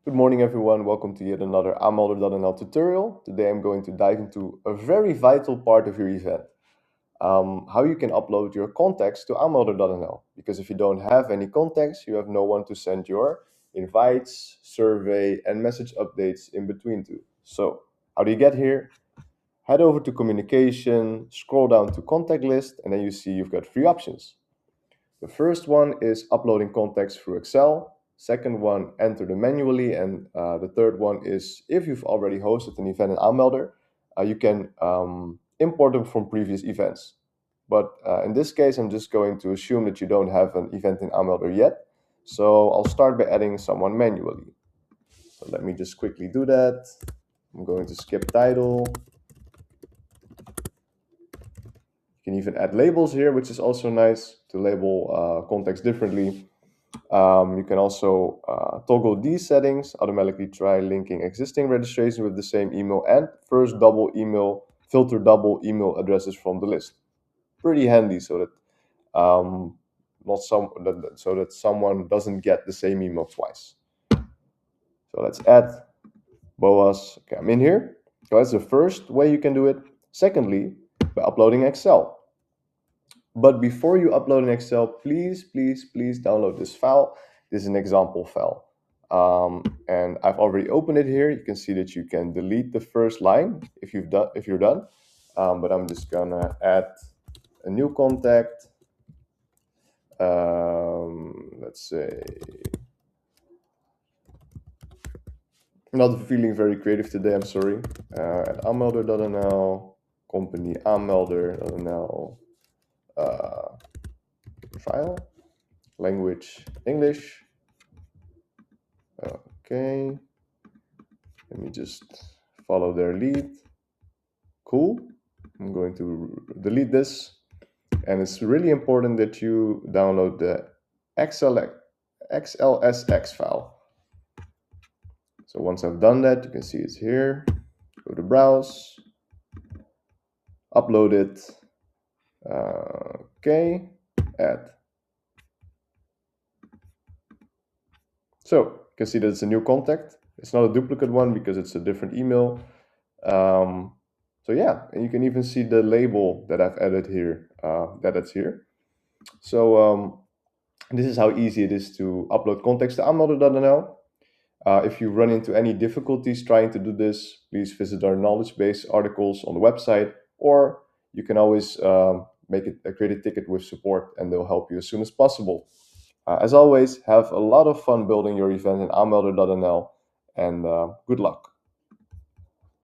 Good morning, everyone. Welcome to yet another aanmelder.nl tutorial. Today I'm going to dive into a very vital part of your event, how you can upload your contacts to aanmelder.nl. Because if you don't have any contacts, you have no one to send your invites, survey, and message updates in between to. So how do you get here? Head over to communication, scroll down to contact list, and then you see you've got three options. The first one is uploading contacts through Excel. Second one, enter them manually. And the third one is if you've already hosted an event in Aanmelder, you can import them from previous events. But in this case, I'm just going to assume that you don't have an event in Aanmelder yet. So I'll start by adding someone manually. So let me just quickly do that. I'm going to skip title. You can even add labels here, which is also nice to label contacts differently. You can also toggle these settings, automatically try linking existing registration with the same email, and first filter double email addresses from the list. Pretty handy so that so that someone doesn't get the same email twice. So let's add Boas. Okay, I'm in here. So that's the first way you can do it. Secondly, by uploading Excel. But before you upload an Excel, please download this file. This is an example file. And I've already opened it here. You can see that you can delete the first line if you're done. But I'm just gonna add a new contact. Let's say, I'm not feeling very creative today, I'm sorry. At aanmelder.nl, company aanmelder.nl, file, language English. Okay, let me just follow their lead. Cool. I'm going to delete this, and it's really important that you download the XLSX file. So once I've done that, you can see it's here. Go to browse, upload it. Okay, add. So you can see that it's a new contact. It's not a duplicate one because it's a different email. So yeah, and you can even see the label that I've added here, that's here. So this is how easy it is to upload contacts to aanmelder.nl. If you run into any difficulties trying to do this, please visit our knowledge base articles on the website, or you can always create a ticket with support and they'll help you as soon as possible. As always, have a lot of fun building your event in aanmelder.nl, and good luck.